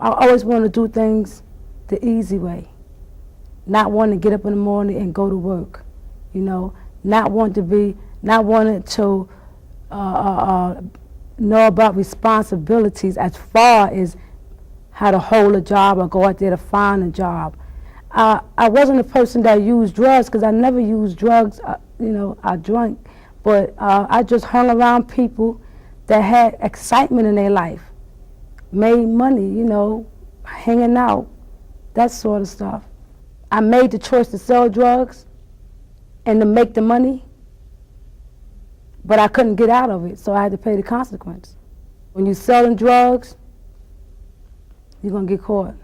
I always want to do things the easy way. Not wanting to get up in the morning and go to work, you know. Not wanting to know about responsibilities as far as how to hold a job or go out there to find a job. I wasn't a person that used drugs because I never used drugs. You know, I drank, but I just hung around people that had excitement in their life, made money, you know, hanging out, that sort of stuff. I made the choice to sell drugs and to make the money, but I couldn't get out of it, so I had to pay the consequence. When you're selling drugs, you're going to get caught.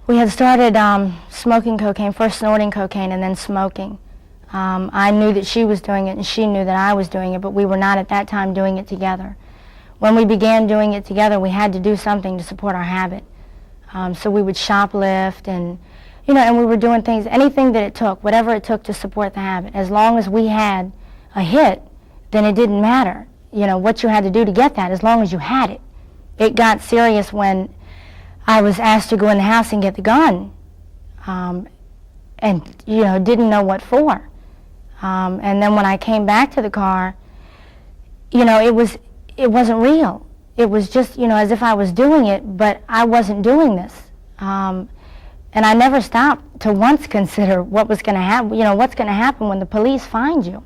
We had started smoking cocaine, first snorting cocaine and then smoking. I knew that she was doing it and she knew that I was doing it, but we were not at that time doing it together. When we began doing it together, we had to do something to support our habit. So we would shoplift and, you know, and we were doing things, anything that it took, whatever it took to support the habit. As long as we had a hit, then it didn't matter, you know, what you had to do to get that, as long as you had it. It got serious when I was asked to go in the house and get the gun, and, you know, didn't know what for. And then when I came back to the car, you know, it wasn't real. It was just, you know, as if I was doing it, but I wasn't doing this. And I never stopped to once consider what was going to happen, you know, what's going to happen when the police find you.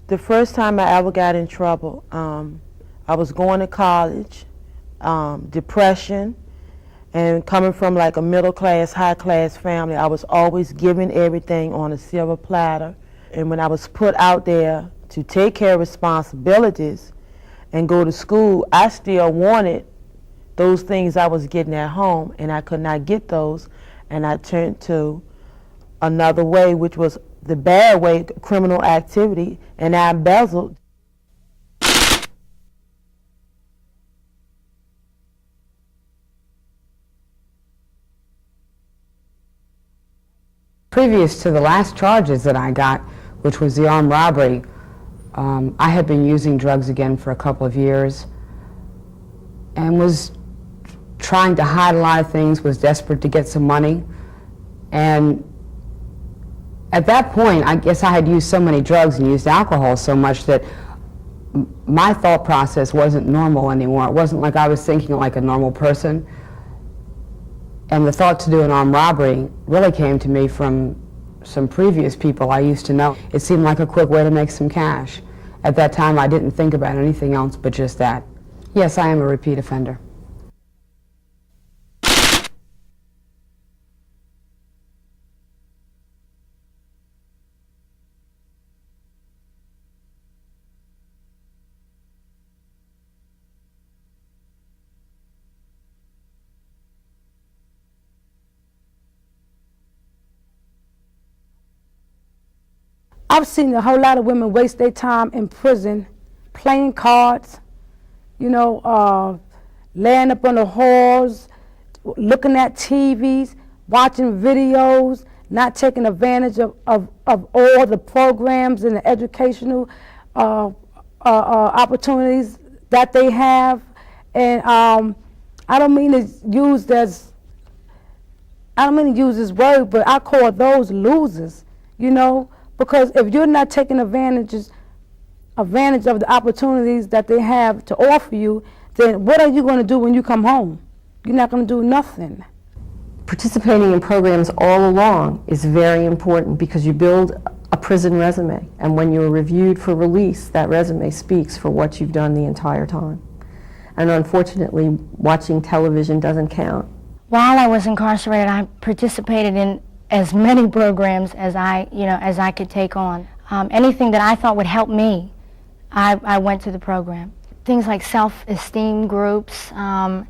The first time I ever got in trouble, I was going to college, depression, and coming from like a middle class, high class family, I was always given everything on a silver platter. And when I was put out there to take care of responsibilities and go to school, I still wanted those things I was getting at home, and I could not get those, and I turned to another way, which was the bad way, criminal activity, and I embezzled. Previous to the last charges that I got, which was the armed robbery, I had been using drugs again for a couple of years and was trying to hide a lot of things, was desperate to get some money. And at that point, I guess I had used so many drugs and used alcohol so much that my thought process wasn't normal anymore. It wasn't like I was thinking like a normal person. And the thought to do an armed robbery really came to me from some previous people I used to know. It seemed like a quick way to make some cash. At that time, I didn't think about anything else but just that. Yes, I am a repeat offender. I've seen a whole lot of women waste their time in prison playing cards, you know, laying up on the halls, looking at TVs, watching videos, not taking advantage of all the programs and the educational opportunities that they have. And I don't mean to use this word, but I call those losers, you know. Because if you're not taking advantage of the opportunities that they have to offer you, then what are you going to do when you come home? You're not going to do nothing. Participating in programs all along is very important because you build a prison resume, and when you're reviewed for release, that resume speaks for what you've done the entire time. And unfortunately, watching television doesn't count. While I was incarcerated, I participated in as many programs as I could take on. Anything that I thought would help me, I went to the program. Things like self-esteem groups, and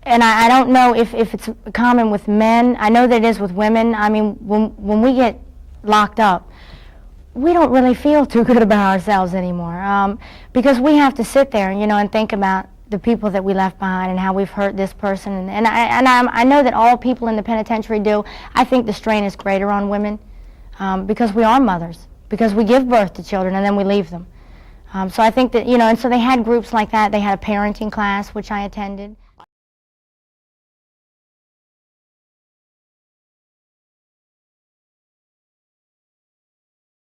I don't know if it's common with men. I know that it is with women. I mean, when we get locked up, we don't really feel too good about ourselves anymore, because we have to sit there, and think about the people that we left behind and how we've hurt this person. And I know that all people in the penitentiary do. I think the strain is greater on women because we are mothers, because we give birth to children and then we leave them. So I think that, and so they had groups like that. They had a parenting class, which I attended.